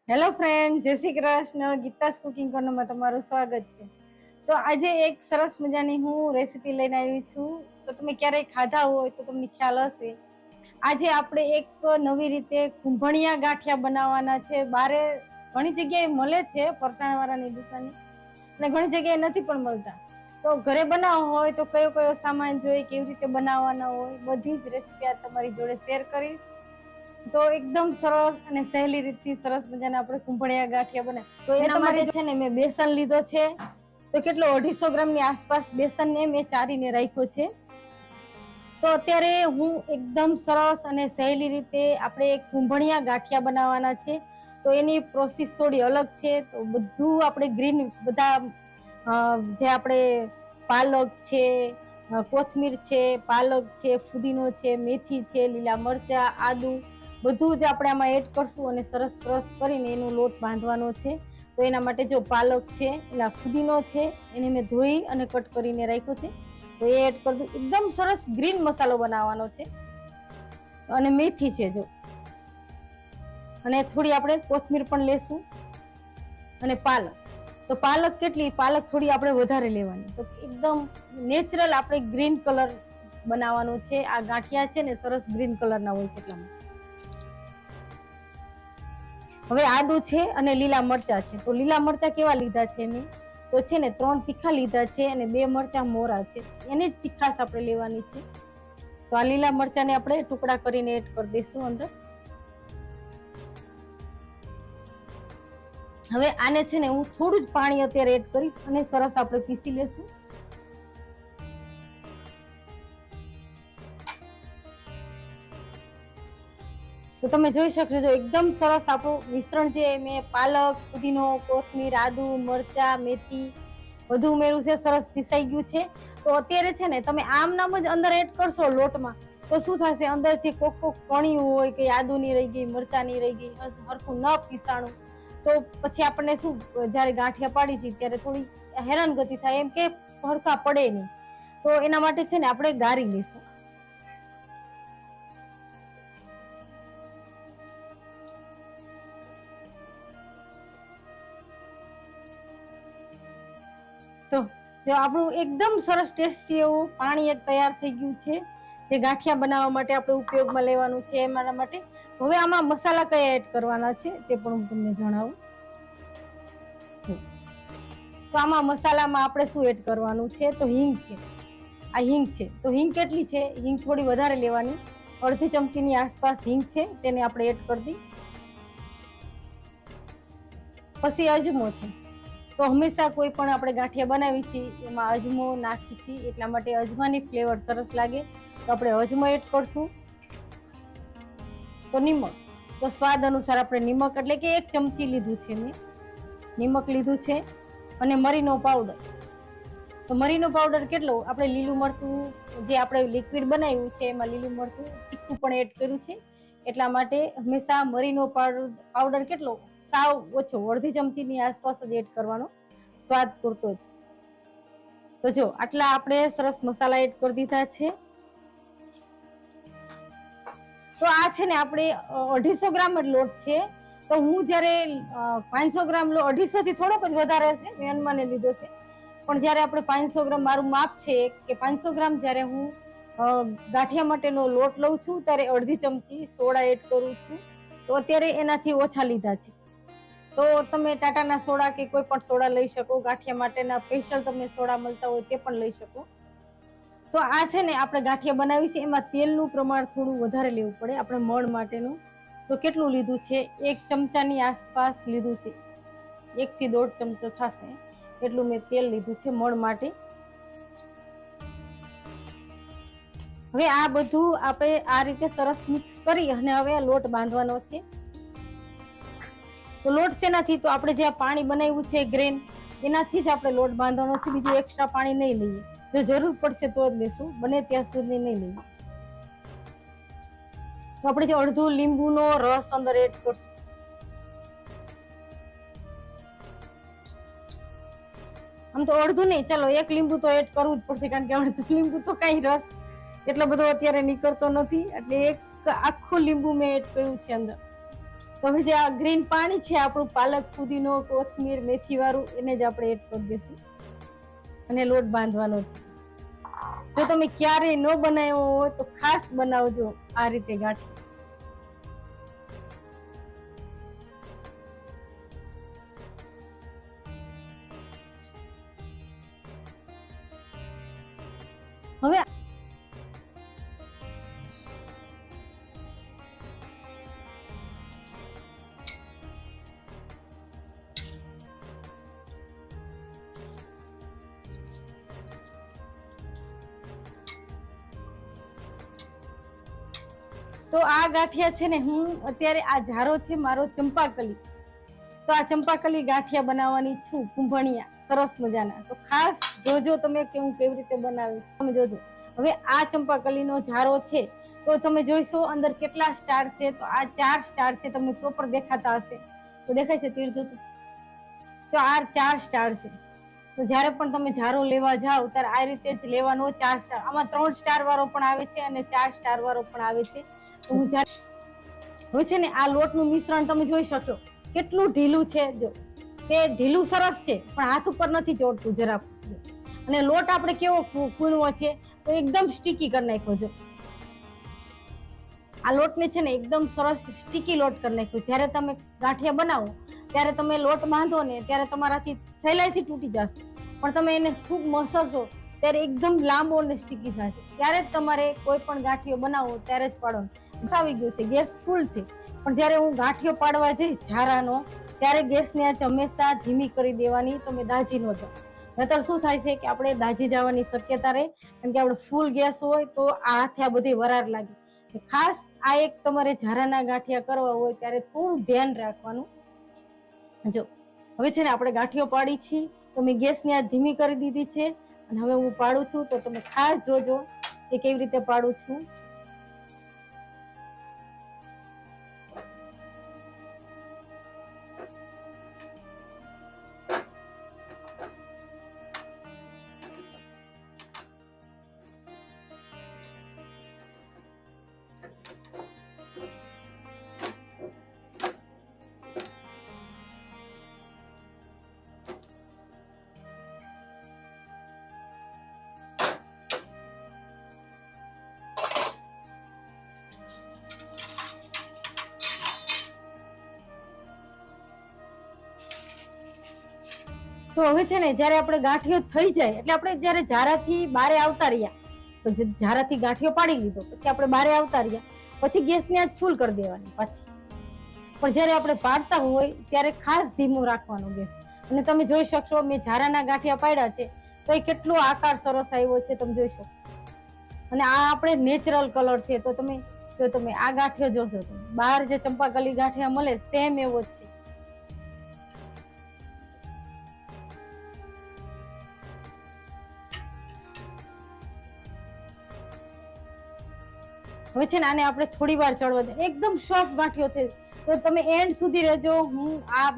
Hello friend, જય Shri Krishna. Geeta's cooking કોર્નરમાં તમારું સ્વાગત છે. તો આજે એક સરસ મજાની હું રેસીપી લઈને આવી છું. તો તમે ક્યારેય ખાધા હોય તો તમને ખ્યાલ હશે. આજે આપણે એક નવી રીતે કુંભણિયા ગાંઠિયા બનાવવાના છે. બારે ઘણી જગ્યાએ મળે છે ફરસાણવાળાની દુકાને, અને ઘણી જગ્યાએ નથી પણ મળતા. તો ઘરે બનાવવો હોય તો કયો કયો સામાન જોઈએ, કેવી રીતે બનાવવાના હોય, બધી જ રેસીપી આ તમારી જોડે શેર કરીશ. તો એકદમ સરસ અને સહેલી રીતથી સરસ મજાના આપણે કુંભળિયા ગાંઠિયા બને. તો એના માટે છે ને મેં બેસન લીધો છે. તો કેટલો 250 ગ્રામની આસપાસ બેસનને મેં ચારીને રાખ્યો છે. તો અત્યારે હું એકદમ સરસ અને સહેલી રીતે આપણે કુંભળિયા ગાંઠિયા બનાવવાના છે. તો એની પ્રોસેસ થોડી અલગ છે. તો બધું આપણે ગ્રીન બધા જે આપણે પાલક છે, કોથમીર છે, પાલક છે, ફુદીનો છે, મેથી છે, લીલા મરચા, આદુ બધું જ આપણે આમાં એડ કરશું અને સરસ ક્રશ કરીને એનો લોટ બાંધવાનો છે. તો એના માટે જો પાલક છે, એલા ફુદીનો છે, એને મેં ધોઈ અને કટ કરીને રાખ્યો છે. તો એ એડ કરી દઉં. એકદમ સરસ ગ્રીન મસાલો બનાવવાનો છે. અને મેથી છે જો, અને થોડી આપણે કોથમીર પણ લેશું, અને પાલક. તો પાલક કેટલી, પાલક થોડી આપણે વધારે લેવાની. તો એકદમ નેચરલ આપણે ગ્રીન કલર બનાવવાનો છે. આ ગાંઠિયા છે ને સરસ ગ્રીન કલરના હોય છે એટલા માટે. હવે આદુ છે અને લીલા મરચા છે. તો લીલા મરચા કેવા લીધા છે મેં, તો છે ને 3 તીખા લીધા છે અને 2 મરચા મોરા છે. એની જ તીખાશ આપણે લેવાની છે. તો આ લીલા મરચાને આપણે ટુકડા કરીને એડ કરી દઈશું અંદર. હવે આને છે ને હું થોડું જ પાણી અત્યારે એડ કરીશ અને સરસ આપણે પીસી લેશું. તો તમે જોઈ શકશો જો એકદમ સરસ આપણું મિશ્રણ છે. મેં પાલક, ફુદીનો, કોથમીર, આદુ, મરચા, મેથી બધું ઉમેર્યું છે. સરસ પીસાઈ ગયું છે. તો અત્યારે છે ને તમે આમ નામ જ અંદર એડ કરશો લોટમાં, તો શું થશે, અંદર જે કોક કણિયું હોય કે આદુની રહી ગઈ, મરચાની રહી ગઈ, હરખું ન પીસાણું, તો પછી આપણને શું, જયારે ગાંઠિયા પાડી છે ત્યારે થોડી હેરાનગતિ થાય, એમ કે હરખા પડે નહીં. તો એના માટે છે ને આપણે ગાળી લઈશું. તો જો આપણું એકદમ સરસ ટેસ્ટી એવું પાણી એક તૈયાર થઈ ગયું છે, જે ગાંઠિયા બનાવવા માટે આપણે ઉપયોગમાં લેવાનું છે. એના માટે હવે આમાં મસાલા કયા એડ કરવાના છે તે પણ હું તમને જણાવું. તો આમાં મસાલામાં આપણે શું એડ કરવાનું છે, તો હિંગ છે. આ હિંગ છે. તો હિંગ કેટલી છે, હિંગ થોડી વધારે લેવાની. અડધી ચમચીની આસપાસ હિંગ છે, તેને આપણે એડ કરી દઈ. પછી અજમો છે. તો હંમેશા કોઈ પણ આપણે ગાંઠિયા બનાવી છીએ એમાં અજમો નાખી છીએ, એટલા માટે અજમાની ફ્લેવર સરસ લાગે. તો આપણે અજમો એડ કરશું. તો નિમક, તો સ્વાદ અનુસાર આપણે નિમક, એટલે કે 1 ચમચી લીધું છે મેં, નિમક લીધું છે. અને મરીનો પાવડર. તો મરીનો પાવડર કેટલો, આપણે લીલું મરચું જે આપણે લિક્વિડ બનાવ્યું છે એમાં લીલું મરચું તીખું પણ એડ કર્યું છે, એટલા માટે હંમેશા મરીનો પાવડર કેટલો, સાવ ઓછો, અડધી ચમચીની આસપાસ જ એડ કરવાનો, સ્વાદ પૂરતો જ. તો જો આટલા આપણે સરસ મસાલા એડ કરી દીધા છે. તો આ છે ને આપણે 250 ગ્રામ જ લોટ છે. તો હું જયારે 500 ગ્રામ 250 થી થોડોક જ વધારે હશે, મેં અનુમાને લીધો છે. પણ જયારે આપણે 500 ગ્રામ, મારું માપ છે કે 500 ગ્રામ જયારે હું ગાંઠિયા માટેનો લોટ લઉં છું ત્યારે અડધી ચમચી સોડા એડ કરું છું. તો અત્યારે એનાથી ઓછા લીધા છે. તો તમે ટાટાના સોડા કે કોઈ પણ સોડા લઈ શકો, ગાંઠિયા માટેના સ્પેશિયલ તમને સોડા મળતા હોય તે પણ લઈ શકો. તો આ છે ને આપણે ગાંઠિયા બનાવી છે, એમાં તેલનું પ્રમાણ થોડું વધારે લેવું પડે આપણે મણ માટેનું. તો કેટલું લીધું છે, 1 ચમચાની આસપાસ લીધું છે. 1 થી 1.5 ચમચો થશે એટલું મેં તેલ લીધું છે મણ માટે. હવે આ બધું આપણે આ રીતે સરસ મિક્સ કરી અને હવે લોટ બાંધવાનો છે. તો લોટ શેનાથી, તો આપણે જે પાણી બનાવ્યું છે ગ્રેન, એનાથી જ આપણે લોટ બાંધવાનો છે. બીજું એક્સ્ટ્રા પાણી નહીં લઈએ. જો જરૂર પડશે તો જ લેશું, બને ત્યાં સુધી નહીં લઈએ. તો આપણે જે અડધું લીંબુનો રસ અંદર એડ કરશું. આમ તો અડધું નહીં, ચલો 1 લીંબુ તો એડ કરવું જ પડશે, કારણ કે અડધું લીંબુ તો કઈ રસ એટલો બધો અત્યારે નીકળતો નથી, એટલે 1 આખું લીંબુ મેં એડ કર્યું છે અંદર. તો હવે જે આ ગ્રીન પાણી છે આપણું પાલક, ફુદીનો, કોથમીર, મેથી વાળું, એને જ આપણે એડ કરી દઈશું અને લોટ બાંધવાનો છે. જો તમે ક્યારેય ન બનાવ્યો હોય તો ખાસ બનાવજો આ રીતે ગાંઠિયા. હવે તો આ ગાંઠિયા છે ને, હું અત્યારે આ ઝારો છે મારો ચંપાકલી, તો આ ચંપાકલી ગાંઠિયા બનાવવાની છું, કુંભણિયા સરસ મજાના. તો ખાસ જોજો તમે કે હું કેવી રીતે બનાવીશ, તમે જોજો. હવે આ ચંપાકલીનો ઝારો છે તો તમે જોઈશો અંદર કેટલા સ્ટાર છે. તો આ 4 સ્ટાર છે, તમને પ્રોપર દેખાતા હશે તો દેખાય છે તીર જોતો, તો આ 4 સ્ટાર છે. તો જ્યારે પણ તમે ઝારો લેવા જાઓ ત્યારે આ રીતે જ લેવાનો. 4 સ્ટાર, આમાં 3 સ્ટાર વાળો પણ આવે છે અને 4 સ્ટાર વાળો પણ આવે છે. તો હું હવે છે ને આ લોટનું મિશ્રણ તમે જોઈ શકશો કેટલું ઢીલું છે. જો કે ઢીલું સરસ છે પણ હાથ ઉપર નથી ચોટતું જરા. અને લોટ આપણે કેવો કૂણવો છે તો એકદમ સ્ટીકી કરી નાખ્યો. જો આ લોટને છે ને એકદમ સરસ સ્ટીકી લોટ કરી નાખ્યો. જ્યારે તમે ગાંઠિયા બનાવો ત્યારે તમે લોટ બાંધો ને ત્યારે તમારાથી સહેલાઈથી તૂટી જશે, પણ તમે એને ખૂબ મસળશો ત્યારે એકદમ લાંબો અને સ્ટીકી થશે. ત્યારે જ તમારે કોઈ પણ ગાંઠિયો બનાવો ત્યારે જ પાડવાનો. આવી ગયું છે, ગેસ ફૂલ છે, પણ જ્યારે હું ગાંઠિયો પાડવા જઈશ ઝારાનો ત્યારે ગેસની આંચ હંમેશા ધીમી કરી દેવાની, તમે દાજી ન જાઓ. નહીતર શું થાય છે કે આપણે દાજી જવાની શક્યતા રહે, કારણ કે આપણે ફૂલ ગેસ હોય તો આ હાથે આ બધી વરાળ લાગે. ખાસ આ એક તમારે ઝારાના ગાંઠિયા કરવા હોય ત્યારે થોડું ધ્યાન રાખવાનું. જો હવે છે ને આપણે ગાંઠિયો પાડી છીએ તો મેં ગેસની આંચ ધીમી કરી દીધી છે અને હવે હું પાડું છું. તો તમે ખાસ જોજો કે કેવી રીતે પાડું છું. તો હવે છે ને જ્યારે આપણે ગાંઠિયો થઈ જાય એટલે આપણે જ્યારે ઝારાથી બારે આવતા રહ્યા, તો ઝારાથી ગાંઠિયો પાડી લીધો પછી આપણે બારે આવતા રહ્યા પછી ગેસની આંચ ફૂલ કરી દેવાની પાછી. પણ જ્યારે આપણે પાડતા હોય ત્યારે ખાસ ધીમું રાખવાનો ગેસ. અને તમે જોઈ શકશો મેં ઝારાના ગાંઠિયા પાડ્યા છે તો એ કેટલો આકાર સરસ આવ્યો છે, તમે જોઈ શકો. અને આ આપણે નેચરલ કલર છે. તો તમે આ ગાંઠિયો જોશો તો બહાર જે ચંપાકલી ગાંઠિયા મળે સેમ એવો જ છે. હવે છે ને આને આપણે થોડી વાર ચડવા દે, એકદમ સોફ્ટ ગાંઠિયો છે. તો તમે એન્ડ સુધી રહેજો. હું આ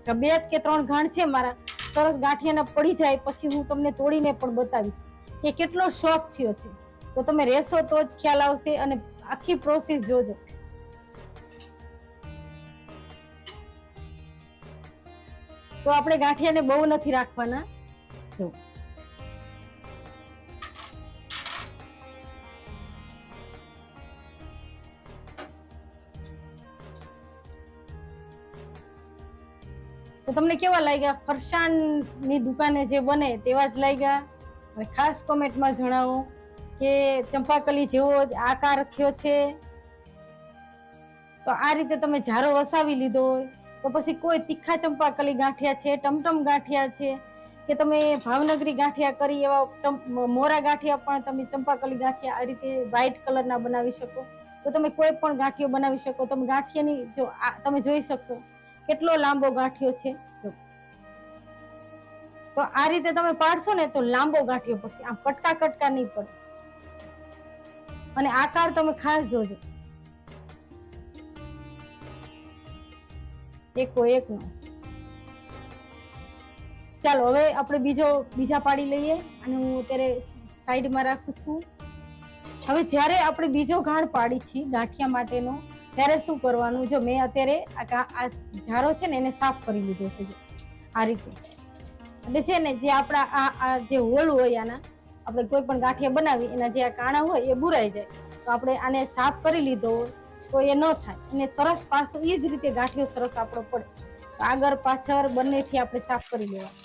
2 કે 3 ઘાણ છે મારા સરસ ગાંઠિયાના પડી જાય પછી હું તમને તોડીને પણ બતાવીશ કે કેટલો સોફ્ટ થયો છે. તો તમે રહેશો તો જ ખ્યાલ આવશે અને આખી પ્રોસેસ જોજો. તો આપણે ગાંઠિયાને બહુ નથી રાખવાના. જો તો તમને કેવા લાગ્યા? ફરસાણની દુકાને જે બને તેવા જ લાગ્યા? હવે ખાસ કોમેન્ટમાં જણાવો કે ચંપાકલી જેવો જ આકાર થયો છે. તો આ રીતે તમે ઝારો વસાવી લીધો હોય તો પછી કોઈ તીખા ચંપાકલી ગાંઠિયા છે, ટમટમ ગાંઠિયા છે, કે તમે ભાવનગરી ગાંઠિયા કરી એવા મોરા ગાંઠિયા પણ તમે ચંપાકલી ગાંઠિયા આ રીતે વ્હાઈટ કલરના બનાવી શકો. તો તમે કોઈ પણ ગાંઠિયો બનાવી શકો. તમે ગાંઠિયાની જો તમે જોઈ શકશો કેટલો લાંબો ગાંઠિયો છે. તો આ રીતે તમે પાડશો ને તો લાંબો ગાંઠિયો પડશે, આમ કટકા કટકા નહીં પડે. અને આકાર તમે ખાસ જોજો, એકો એકનો. ચાલો હવે આપણે બીજા પાડી લઈએ અને હું અત્યારે સાઈડમાં રાખું છું. હવે જ્યારે આપણે બીજો ઘાણ પાડી છીએ ગાંઠિયા માટેનો ત્યારે શું કરવાનું, જો મેં અત્યારે આ ઝારો છે ને એને સાફ કરી લીધો છે, જો આ રીતે. એટલે છે ને જે આપણા આ જે હોલ હોય આના, આપણે કોઈ પણ ગાંઠિયા બનાવી એના જે આ કાણા હોય એ બુરાઈ જાય. તો આપણે આને સાફ કરી લીધો હોય તો એ ન થાય, અને સરસ પાછો એ જ રીતે ગાંઠિયો સરસ આપણો પડે. આગળ પાછળ બંનેથી આપણે સાફ કરી લેવા.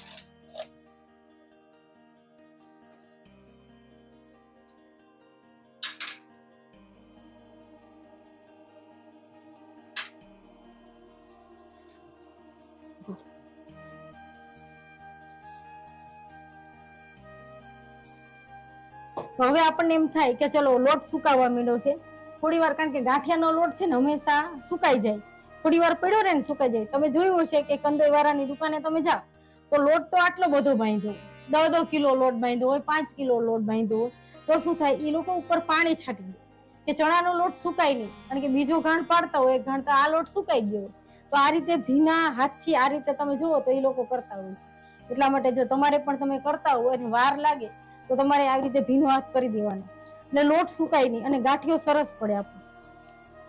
તો હવે આપણને એમ થાય કે ચલો લોટ સુકાવા માંડ્યો છે થોડી વાર, કારણ કે ગાંઠિયાનો લોટ છે ને હંમેશા સુકાઈ જાય, થોડી વાર પડ્યો રહે ને સુકાઈ જાય. તમે જોયું હશે કે કંદોઈ વાળાની દુકાને તમે જાઓ તો લોટ તો આટલો બધો બાંધ્યો, 10 કિલો લોટ બાંધ્યો હોય, 5 કિલો લોટ બાંધ્યો હોય, તો શું થાય, એ લોકો ઉપર પાણી છાંટી દે કે ચણાનો લોટ સુકાય નહીં, કારણ કે બીજો ઘાણ પાડતા હોય ઘાણ તો આ લોટ સુકાઈ ગયો. તો આ રીતે ભીના હાથથી આ રીતે તમે જુઓ તો એ લોકો કરતા હોય છે. એટલા માટે જો તમારે પણ તમે કરતા હોય અને વાર લાગે તો તમારે આવી રીતે ભીનો હાથ કરી દેવાનો, એટલે લોટ સુકાય નહીં અને ગાંઠિયો સરસ પડે આપણો.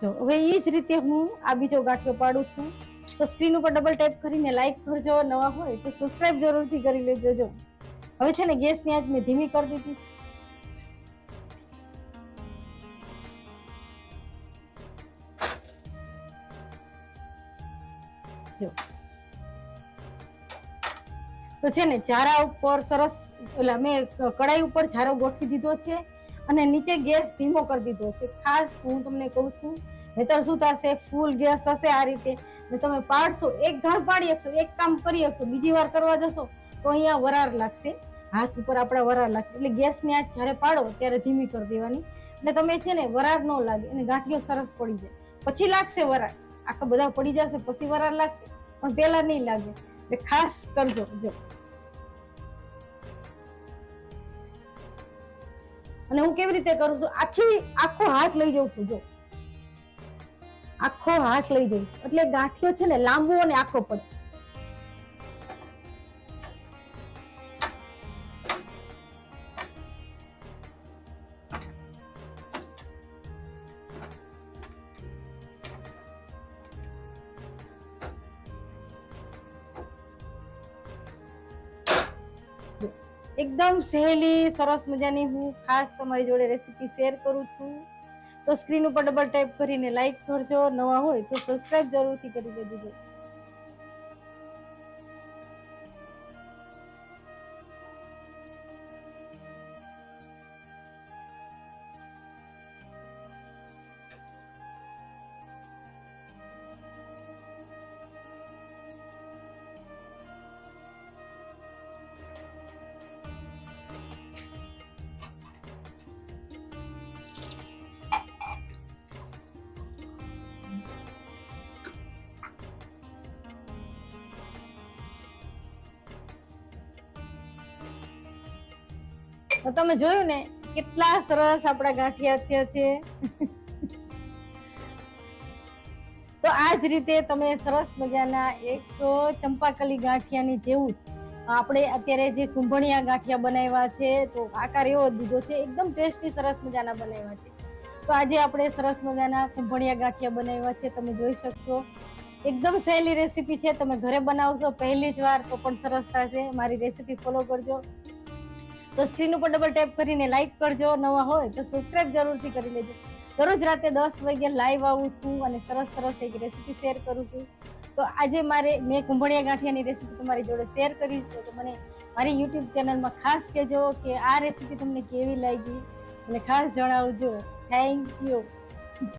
જો હવે એ જ રીતે હું આ બીજો ગાંઠિયો પાડું છું. તો સ્ક્રીન ઉપર ડબલ ટેપ કરીને લાઈક કરજો, નવા હોય તો સબસ્ક્રાઇબ જરૂરથી કરી લેજો. જો હવે છે ને ગેસની આંચ મેં ધીમી કરી દીધી છે. જો તો છે ને ઝારા ઉપર સરસ, એટલે મેં કડાઈ ઉપર ઝારો ગોઠવી દીધો છે અને નીચે ગેસ ધીમો કરી દીધો છે. ખાસ હું તમને કહું છું, નહીતર શું થશે, ફૂલ ગેસ હશે આ રીતે ને તમે પાડશો, એક ઘાણ પાડી શકશો, એક કામ કરી શકશો, બીજી વાર કરવા જશો તો અહીંયા વરાળ લાગશે, હાથ ઉપર આપણા વરાળ લાગશે. એટલે ગેસની આંચ જ્યારે પાડો ત્યારે ધીમી કરી દેવાની, એટલે તમે છે ને વરાળ ન લાગે અને ગાંઠિયો સરસ પડી જાય. પછી લાગશે વરાળ, આખા બધા પડી જશે પછી વરાળ લાગશે, પણ પેલા નહીં લાગે. એટલે ખાસ કરજો. જો અને હું કેવી રીતે કરું છું, આખો હાથ લઈ જાઉં છું. જો આખો હાથ લઈ જઈશ એટલે ગાંઠિયો છે ને લાંબો અને આખો પડે. એકદમ સહેલી સરસ મજાની હું ખાસ તમારી જોડે રેસીપી શેર કરું છું. તો સ્ક્રીન ઉપર ડબલ ટેપ કરીને લાઈક કરજો, નવા હોય તો સબસ્ક્રાઇબ જરૂરથી કરી દેજો. તો તમે જોયું ને કેટલા સરસ આપણા ગાંઠિયા થયા છે. તો આ જ રીતે તમે સરસ મજાના એક ચંપાકલી ગાંઠિયાની જેવું જ આપણે અત્યારે જે કુંભણિયા ગાંઠિયા બનાવ્યા છે, તો આકાર એવો દીધો છે, એકદમ ટેસ્ટી સરસ મજાના બનાવ્યા છે. તો આજે આપણે સરસ મજાના કુંભણિયા ગાંઠિયા બનાવ્યા છે, તમે જોઈ શકશો. એકદમ સહેલી રેસીપી છે, તમે ઘરે બનાવશો પહેલી જ વાર તો પણ સરસ થશે. મારી રેસીપી ફોલો કરજો. તો સ્ક્રીન ઉપર ડબલ ટેપ કરીને લાઈક કરજો, નવા હોય તો સબસ્ક્રાઇબ જરૂરથી કરી લેજો. દરરોજ રાતે 10 વાગે લાઈવ આવું છું અને સરસ એક રેસીપી શેર કરું છું. તો આજે મેં કુંભણિયા ગાંઠિયાની રેસીપી તમારી જોડે શેર કરી છે, તો મને મારી યુટ્યુબ ચેનલમાં ખાસ કહેજો કે આ રેસીપી તમને કેવી લાગી અને ખાસ જણાવજો. Thank you.